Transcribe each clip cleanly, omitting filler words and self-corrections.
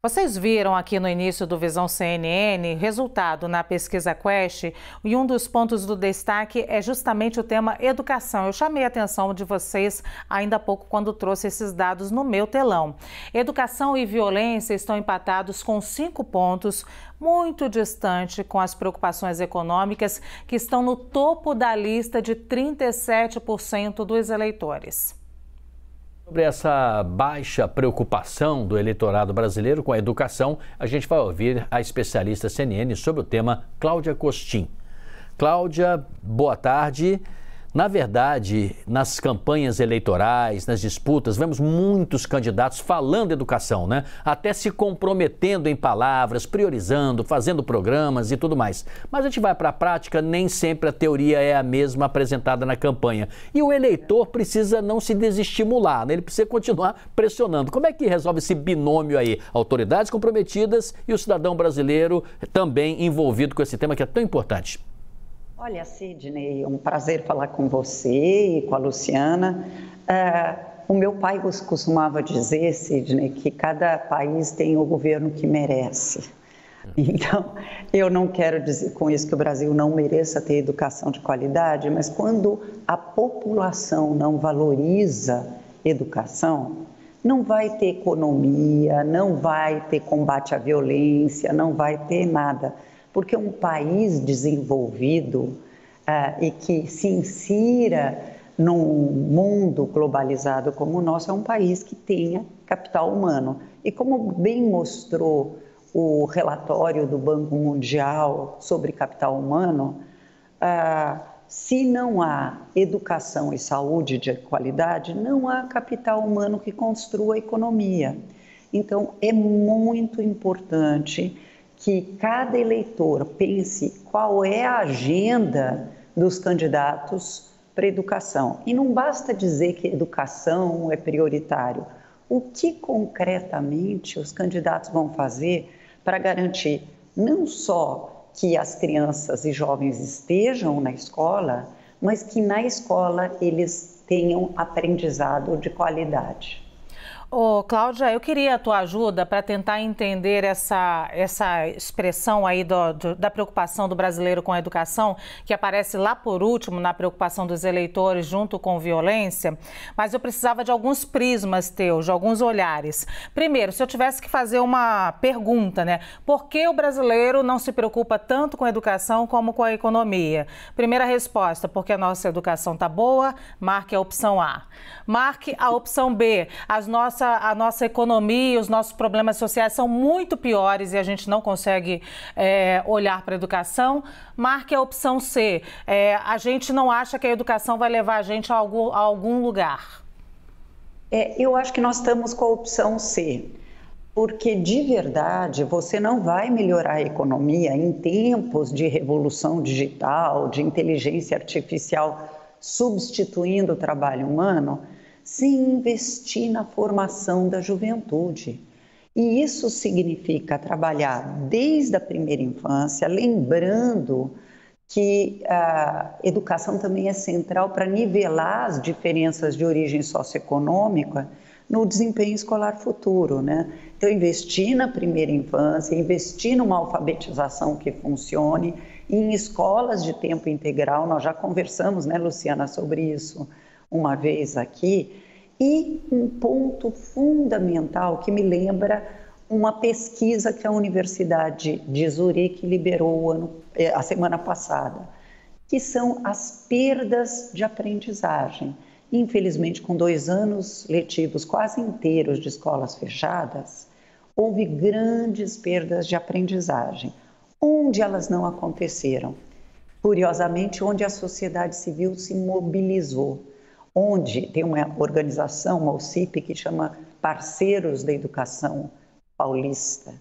Vocês viram aqui no início do Visão CNN, resultado na pesquisa Quest, e um dos pontos do destaque é justamente o tema educação. Eu chamei a atenção de vocês ainda há pouco quando trouxe esses dados no meu telão. Educação e violência estão empatados com 5 pontos, muito distante com as preocupações econômicas, que estão no topo da lista de 37% dos eleitores. Sobre essa baixa preocupação do eleitorado brasileiro com a educação, a gente vai ouvir a especialista CNN sobre o tema, Cláudia Costin. Cláudia, boa tarde. Na verdade, nas campanhas eleitorais, nas disputas, vemos muitos candidatos falando educação, né? Até se comprometendo em palavras, priorizando, fazendo programas e tudo mais. Mas a gente vai para a prática, nem sempre a teoria é a mesma apresentada na campanha. E o eleitor precisa não se desestimular, né? Ele precisa continuar pressionando. Como é que resolve esse binômio aí? Autoridades comprometidas e o cidadão brasileiro também envolvido com esse tema que é tão importante. Olha, Sidney, é um prazer falar com você e com a Luciana. O meu pai costumava dizer, Sidney, que cada país tem o governo que merece. Então, eu não quero dizer com isso que o Brasil não mereça ter educação de qualidade, mas quando a população não valoriza educação, não vai ter economia, não vai ter combate à violência, não vai ter nada. Porque um país desenvolvido e que se insira num mundo globalizado como o nosso é um país que tenha capital humano. E como bem mostrou o relatório do Banco Mundial sobre capital humano, se não há educação e saúde de qualidade, não há capital humano que construa a economia. Então, é muito importante que cada eleitor pense qual é a agenda dos candidatos para a educação. E não basta dizer que educação é prioritário. O que concretamente os candidatos vão fazer para garantir não só que as crianças e jovens estejam na escola, mas que na escola eles tenham aprendizado de qualidade? Cláudia, eu queria a tua ajuda para tentar entender essa expressão aí da preocupação do brasileiro com a educação, que aparece lá por último na preocupação dos eleitores junto com violência, mas eu precisava de alguns prismas teus, de alguns olhares. Primeiro, se eu tivesse que fazer uma pergunta, né? Por que o brasileiro não se preocupa tanto com a educação como com a economia? Primeira resposta, porque a nossa educação está boa, marque a opção A. Marque a opção B, a nossa economia, os nossos problemas sociais são muito piores e a gente não consegue olhar para a educação. Marque a opção C. A gente não acha que a educação vai levar a gente a algum lugar. Eu acho que nós estamos com a opção C, porque de verdade você não vai melhorar a economia em tempos de revolução digital, de inteligência artificial substituindo o trabalho humano, sem investir na formação da juventude. E isso significa trabalhar desde a primeira infância, lembrando que a educação também é central para nivelar as diferenças de origem socioeconômica no desempenho escolar futuro, né? Então, investir na primeira infância, investir numa alfabetização que funcione, em escolas de tempo integral, nós já conversamos, né, Luciana, sobre isso uma vez aqui, e um ponto fundamental que me lembra uma pesquisa que a Universidade de Zurique liberou a semana passada, que são as perdas de aprendizagem. Infelizmente, com 2 anos letivos quase inteiros de escolas fechadas, houve grandes perdas de aprendizagem. Onde elas não aconteceram? Curiosamente, onde a sociedade civil se mobilizou. Onde tem uma organização, uma OCIP, que chama Parceiros da Educação Paulista,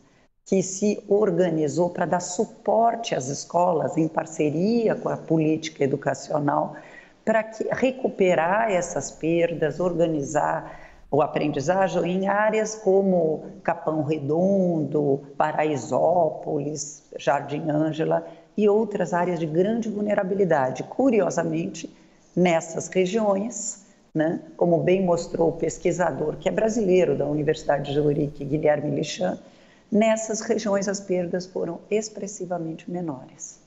que se organizou para dar suporte às escolas em parceria com a política educacional para recuperar essas perdas, organizar a aprendizagem em áreas como Capão Redondo, Paraisópolis, Jardim Ângela e outras áreas de grande vulnerabilidade. Curiosamente, nessas regiões, né, como bem mostrou o pesquisador que é brasileiro da Universidade de Zurique, Guilherme Lichan, nessas regiões as perdas foram expressivamente menores.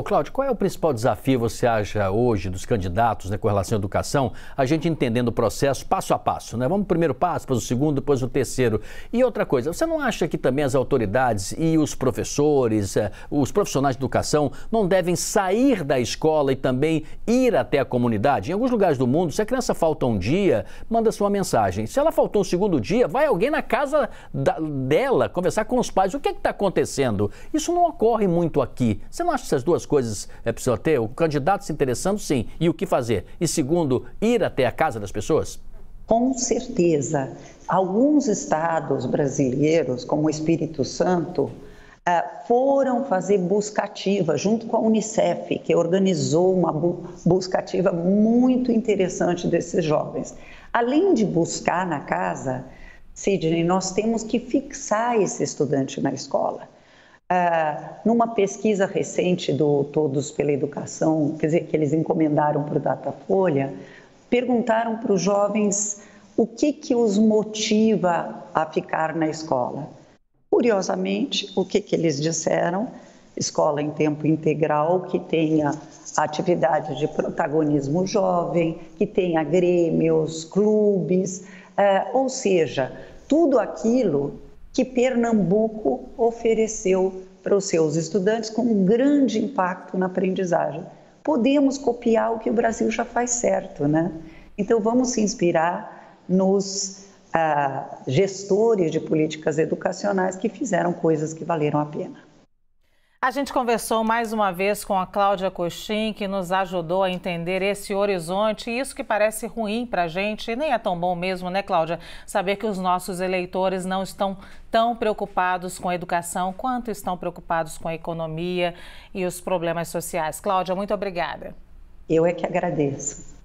Cláudio, qual é o principal desafio, você acha, hoje, dos candidatos, né, com relação à educação, a gente entendendo o processo passo a passo, né? Vamos pro primeiro passo, depois o segundo, depois o terceiro. E outra coisa, você não acha que também as autoridades e os professores, os profissionais de educação, não devem sair da escola e também ir até a comunidade? Em alguns lugares do mundo, se a criança falta um dia, manda-se uma mensagem. Se ela faltou um segundo dia, vai alguém na casa dela conversar com os pais. O que está acontecendo? Isso não ocorre muito aqui. Você não acha que essas duas coisas precisam ter? O candidato se interessando, sim. E o que fazer? E segundo, ir até a casa das pessoas? Com certeza. Alguns estados brasileiros, como o Espírito Santo, foram fazer busca ativa junto com a Unicef, que organizou uma busca ativa muito interessante desses jovens. Além de buscar na casa, Sidney, nós temos que fixar esse estudante na escola. Numa pesquisa recente do Todos pela Educação, quer dizer, que eles encomendaram para o Datafolha, perguntaram para os jovens o que os motiva a ficar na escola. Curiosamente, o que eles disseram? Escola em tempo integral, que tenha atividade de protagonismo jovem, que tenha grêmios, clubes, ou seja, tudo aquilo que Pernambuco ofereceu para os seus estudantes com um grande impacto na aprendizagem. Podemos copiar o que o Brasil já faz certo, né? Então vamos se inspirar nos gestores de políticas educacionais que fizeram coisas que valeram a pena. A gente conversou mais uma vez com a Cláudia Costin, que nos ajudou a entender esse horizonte, e isso que parece ruim para a gente, e nem é tão bom mesmo, né, Cláudia? Saber que os nossos eleitores não estão tão preocupados com a educação quanto estão preocupados com a economia e os problemas sociais. Cláudia, muito obrigada. Eu é que agradeço.